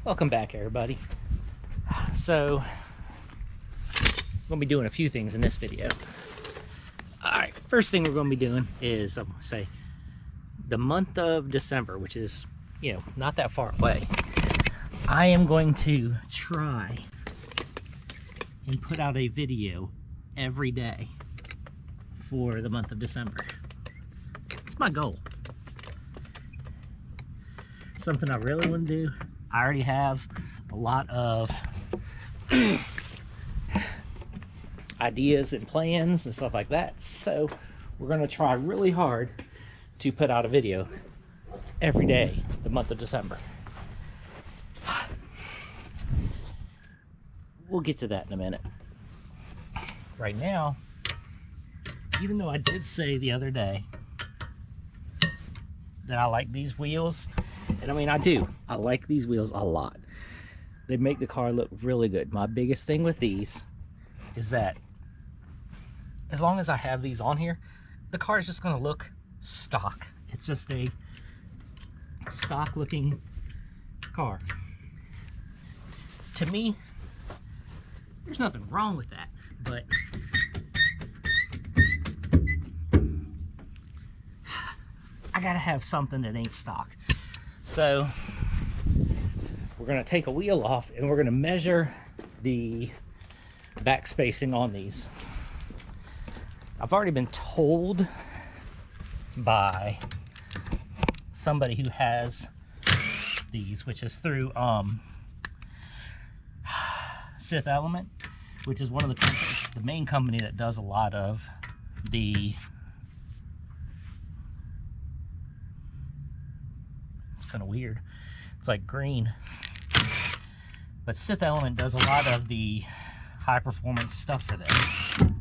Welcome back, everybody. So we're gonna be doing a few things in this video. All right, first thing we're gonna be doing is, I'm gonna say, the month of December, which is, you know, not that far away. I am going to try and put out a video every day for the month of December. It's my goal. Something I really want to do. I already have a lot of ideas and plans and stuff like that, so we're going to try really hard to put out a video every day the month of December. We'll get to that in a minute. Right now, even though I did say the other day that I like these wheels, and I mean, I do. I like these wheels a lot. They make the car look really good. My biggest thing with these is that as long as I have these on here, the car is just going to look stock. It's just a stock looking car. To me, there's nothing wrong with that, but I gotta have something that ain't stock. So we're gonna take a wheel off and we're gonna measure the back spacing on these. I've already been told by somebody who has these, which is through Sith Element, which is one of the main company that does a lot of the, it's kind of weird, it's like green, but Sith Element does a lot of the high performance stuff for this.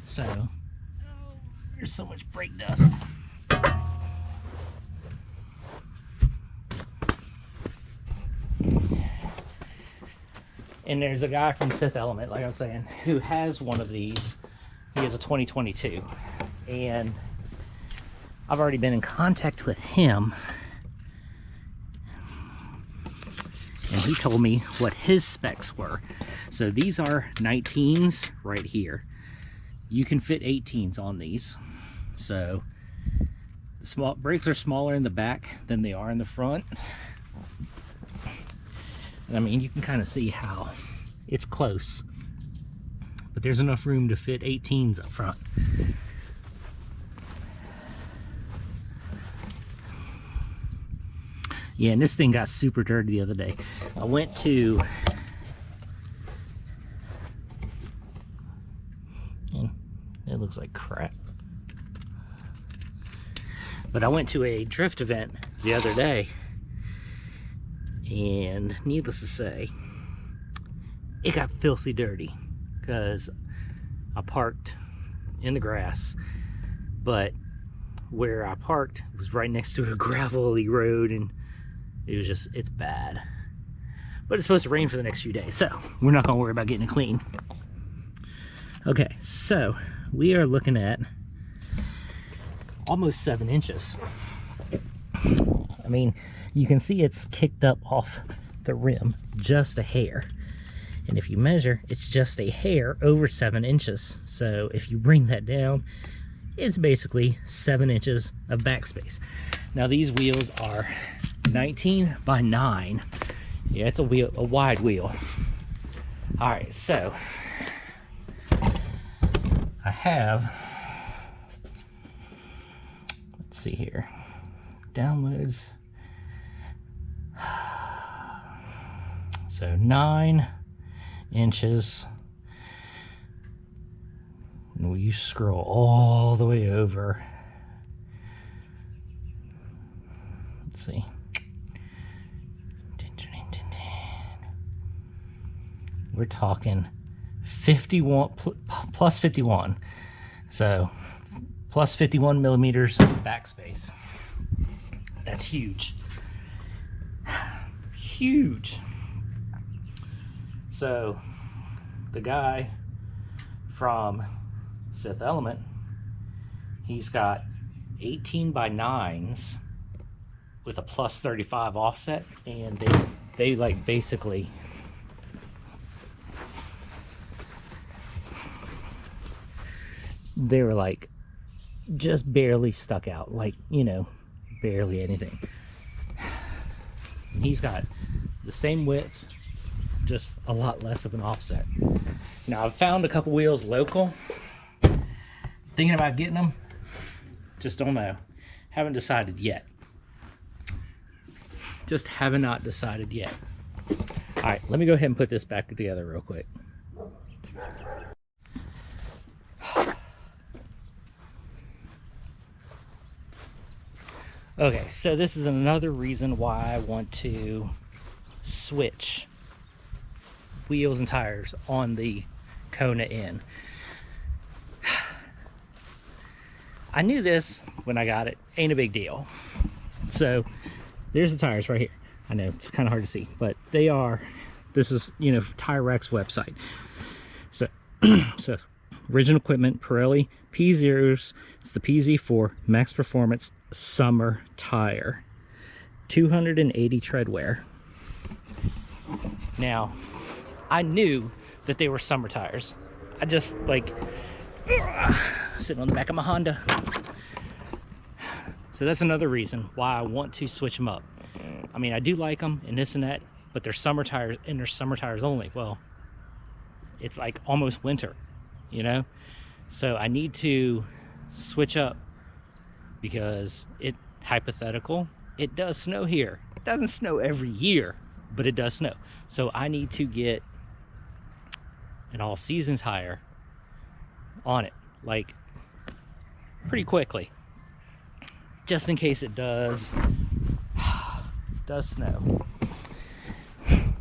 So there's so much brake dust. And there's a guy from Sith Element, like I was saying, who has one of these. He has a 2022. And I've already been in contact with him. And he told me what his specs were. So these are 19s right here. You can fit 18s on these. So small brakes are smaller in the back than they are in the front. And I mean, you can kind of see how it's close, but there's enough room to fit 18s up front. Yeah, and this thing got super dirty the other day. I went to, it looks like crap, but I went to a drift event the other day, and needless to say, it got filthy dirty because I parked in the grass, but where I parked was right next to a gravelly road, and it was just, it's bad. But it's supposed to rain for the next few days, so we're not gonna worry about getting it clean. Okay, so we are looking at almost 7 inches. I mean, you can see it's kicked up off the rim just a hair. And if you measure, it's just a hair over 7 inches. So if you bring that down, it's basically 7 inches of backspace. Now these wheels are 19 by 9. Yeah, it's a wide wheel. All right, so I have, let's see here, downloads. So 9 inches, and we scroll all the way over. Let's see. We're talking 51 plus 51, so plus 51 millimeters backspace. That's huge. Huge. So the guy from Sith Element, he's got 18 by 9s with a plus 35 offset, and they like basically they were like just barely stuck out, like, you know, barely anything. He's got the same width, just a lot less of an offset. Now I've found a couple wheels local, thinking about getting them, just don't know, haven't decided yet. Just have not decided yet. All right, let me go ahead and put this back together real quick. Okay, so this is another reason why I want to switch wheels and tires on the Kona N. I knew this when I got it, ain't a big deal. So there's the tires right here. I know it's kind of hard to see, but they are, this is, you know, Tire Rack's website. So, so original equipment, Pirelli P0s, it's the PZ4 Max Performance Summer Tire, 280 tread wear. Now, I knew that they were summer tires. I just like sitting on the back of my Honda. So that's another reason why I want to switch them up. I mean, I do like them and this and that, but they're summer tires and they're summer tires only. Well, it's like almost winter, you know? So I need to switch up because hypothetical, it does snow here. It doesn't snow every year, but it does snow. So I need to get an all season tire on it, like pretty quickly, just in case it does snow.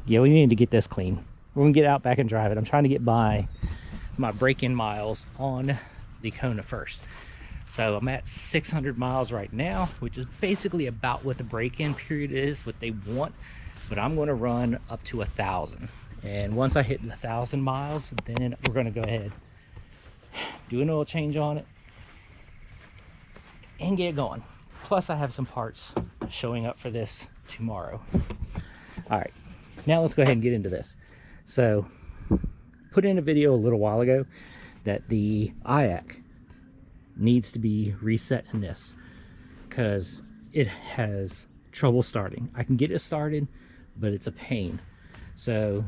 Yeah, we need to get this clean. We're gonna get out back and drive it. I'm trying to get by my break-in miles on the Kona first. So I'm at 600 miles right now, which is basically about what the break-in period is, what they want, but I'm going to run up to 1,000. And once I hit 1,000 miles, then we're going to go ahead, do an oil change on it, and get it going. Plus I have some parts showing up for this tomorrow. All right, now let's go ahead and get into this. So put in a video a little while ago that the IAC needs to be reset in this because it has trouble starting. I can get it started, but it's a pain. So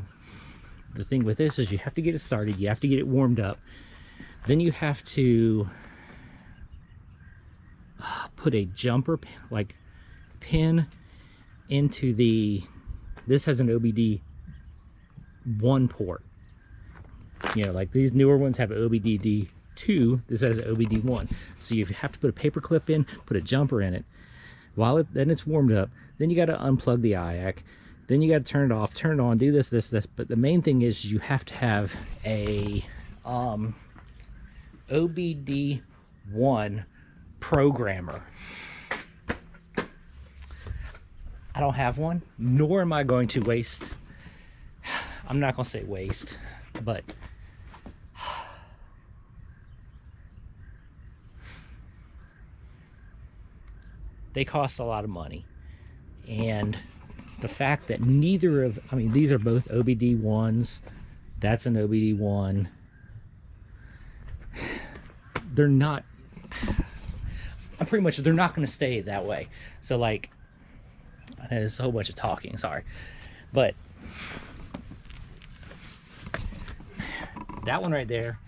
the thing with this is you have to get it started, you have to get it warmed up, then you have to put a jumper like pin into the, this has an OBD 1 port, you know, like these newer ones have OBD 2, this has an OBD 1, so you have to put a paper clip in, put a jumper in it while then it's warmed up, then you got to unplug the IAC, then you got to turn it off, turn it on, do this, but the main thing is you have to have a OBD 1 programmer. I don't have one, nor am I going to waste, I'm not going to say waste, but they cost a lot of money. And the fact that neither of, I mean, these are both OBD 1s, that's an OBD 1, they're not, I'm pretty much, they're not going to stay that way. So like, there's a whole bunch of talking, sorry, but that one right there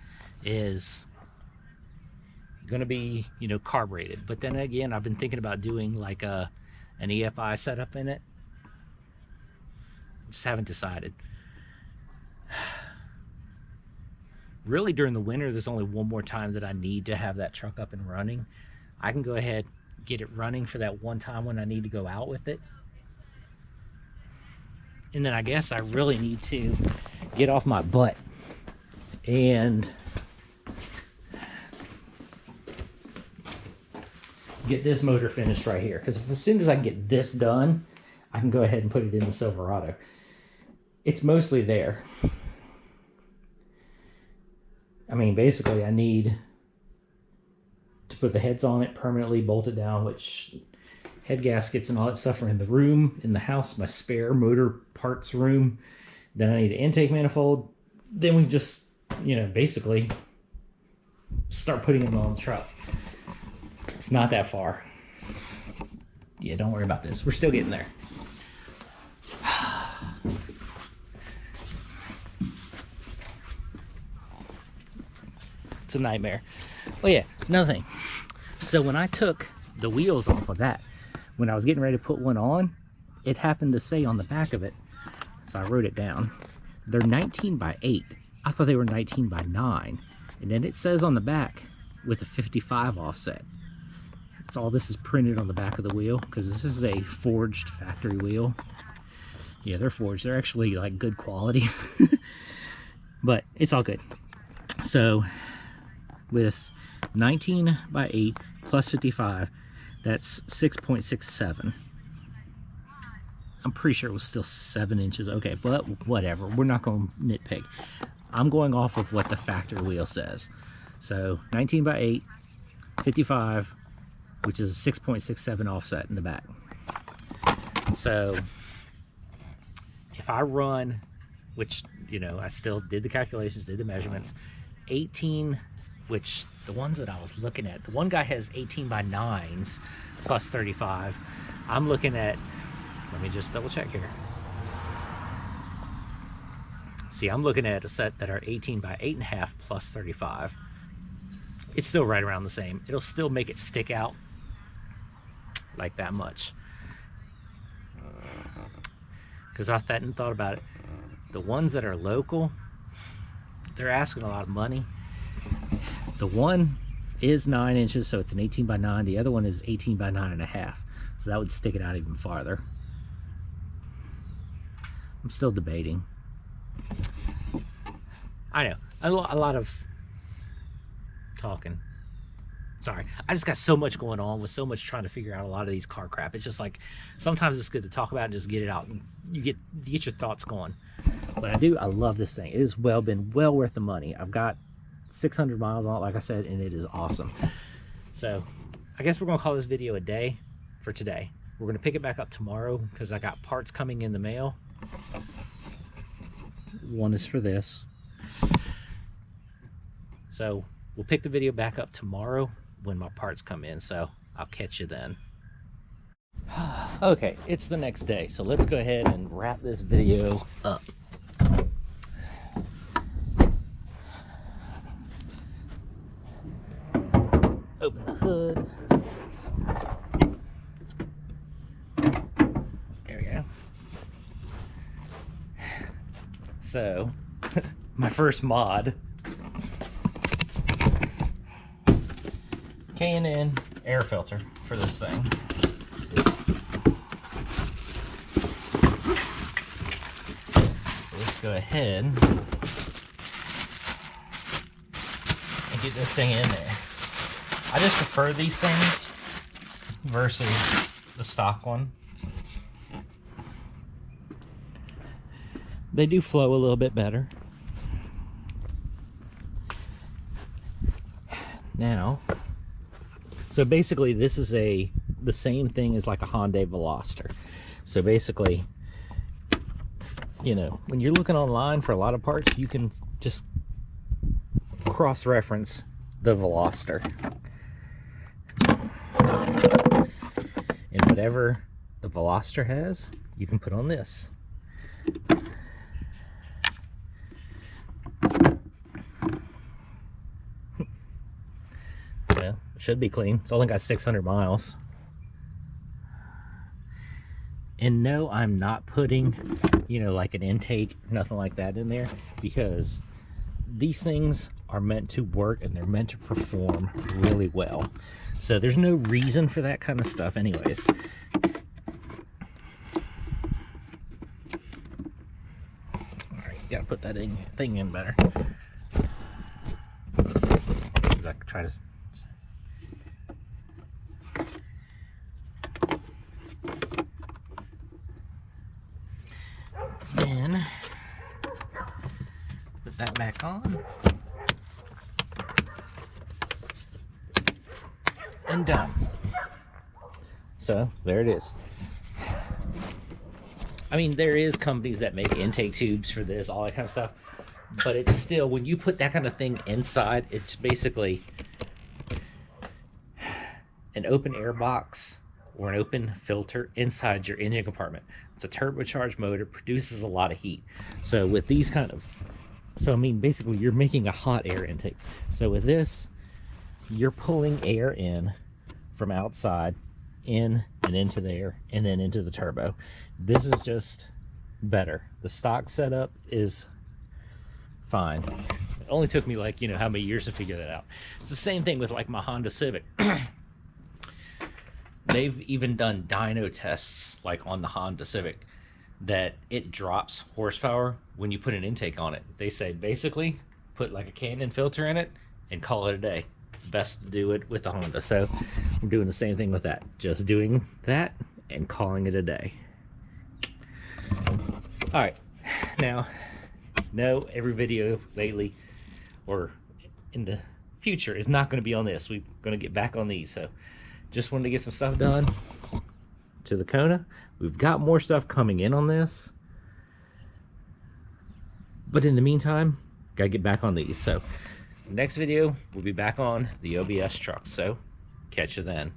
is gonna be, you know, carbureted. But then again, I've been thinking about doing like an EFI setup in it. Just haven't decided. Really, during the winter, there's only one more time that I need to have that truck up and running. I can go ahead, get it running for that one time when I need to go out with it. And then I guess I really need to get off my butt and get this motor finished right here, because as soon as I get this done, I can go ahead and put it in the Silverado. It's mostly there. I mean, basically I need to put the heads on it, permanently bolt it down, which head gaskets and all that stuff are in the room, in the house, my spare motor parts room. Then I need an intake manifold. Then we just, you know, basically start putting them on the truck. It's not that far. Yeah, don't worry about this. We're still getting there. It's a nightmare. Oh yeah, another thing. So when I took the wheels off of that, when I was getting ready to put one on, it happened to say on the back of it, so I wrote it down, they're 19 by 8. I thought they were 19 by 9. And then it says on the back with a 55 offset. That's all this is printed on the back of the wheel, because this is a forged factory wheel. Yeah, they're forged. They're actually like good quality. But it's all good. So with 19 by 8 plus 55, that's 6.67. I'm pretty sure it was still 7 inches. Okay, but whatever. We're not going to nitpick. I'm going off of what the factory wheel says. So 19 by 8, 55, which is a 6.67 offset in the back. So if I run, which, you know, I still did the calculations, did the measurements, 18, which the ones that I was looking at, the one guy has 18 by 9s plus 35. I'm looking at, let me just double check here. See, I'm looking at a set that are 18 by 8.5 plus 35. It's still right around the same. It'll still make it stick out like that much. Because I hadn't thought about it. The ones that are local, they're asking a lot of money. The one is 9 inches, so it's an 18 by 9. The other one is 18 by 9.5. So that would stick it out even farther. I'm still debating. I know, a lot of talking. Sorry, I just got so much going on with so much trying to figure out a lot of these car crap. It's just like, sometimes it's good to talk about and just get it out, and you get your thoughts going. But I love this thing. It has been well worth the money. I've got 600 miles on it, like I said, and it is awesome. So I guess we're gonna call this video a day for today. We're gonna pick it back up tomorrow because I got parts coming in the mail. One is for this. So we'll pick the video back up tomorrow when my parts come in, so I'll catch you then. Okay, it's the next day, so let's go ahead and wrap this video up. Open the hood. There we go. So, my first mod, Canon air filter for this thing. So let's go ahead and get this thing in there. I just prefer these things versus the stock one. They do flow a little bit better. Now, so basically this is the same thing as like a Hyundai Veloster. So basically, you know, when you're looking online for a lot of parts, you can just cross-reference the Veloster. And whatever the Veloster has, you can put on this. Well, it should be clean. It's only got 600 miles. And no, I'm not putting, you know, like an intake, nothing like that in there, because these things are meant to work and they're meant to perform really well. So there's no reason for that kind of stuff anyways. Alright, gotta put that thing in better. As I try to... Then put that back on. And done. So there it is. I mean, there is companies that make intake tubes for this, all that kind of stuff, but it's still, when you put that kind of thing inside, it's basically an open air box or an open filter inside your engine compartment. It's a turbocharged motor, produces a lot of heat. So with these kind of, so I mean, basically you're making a hot air intake. So with this, you're pulling air in from outside, in and into there, and then into the turbo. This is just better. The stock setup is fine. It only took me, like, you know, how many years to figure that out. It's the same thing with like my Honda Civic. They've even done dyno tests, like on the Honda Civic, that it drops horsepower when you put an intake on it. They say basically put like a Canon filter in it and call it a day. Best to do it with the Honda. So I'm doing the same thing with that, just doing that and calling it a day. All right, now, no, every video lately or in the future is not going to be on this. We're going to get back on these. So just wanted to get some stuff done to the Kona. We've got more stuff coming in on this, but in the meantime, gotta get back on these. So next video, we'll be back on the OBS truck. So catch you then.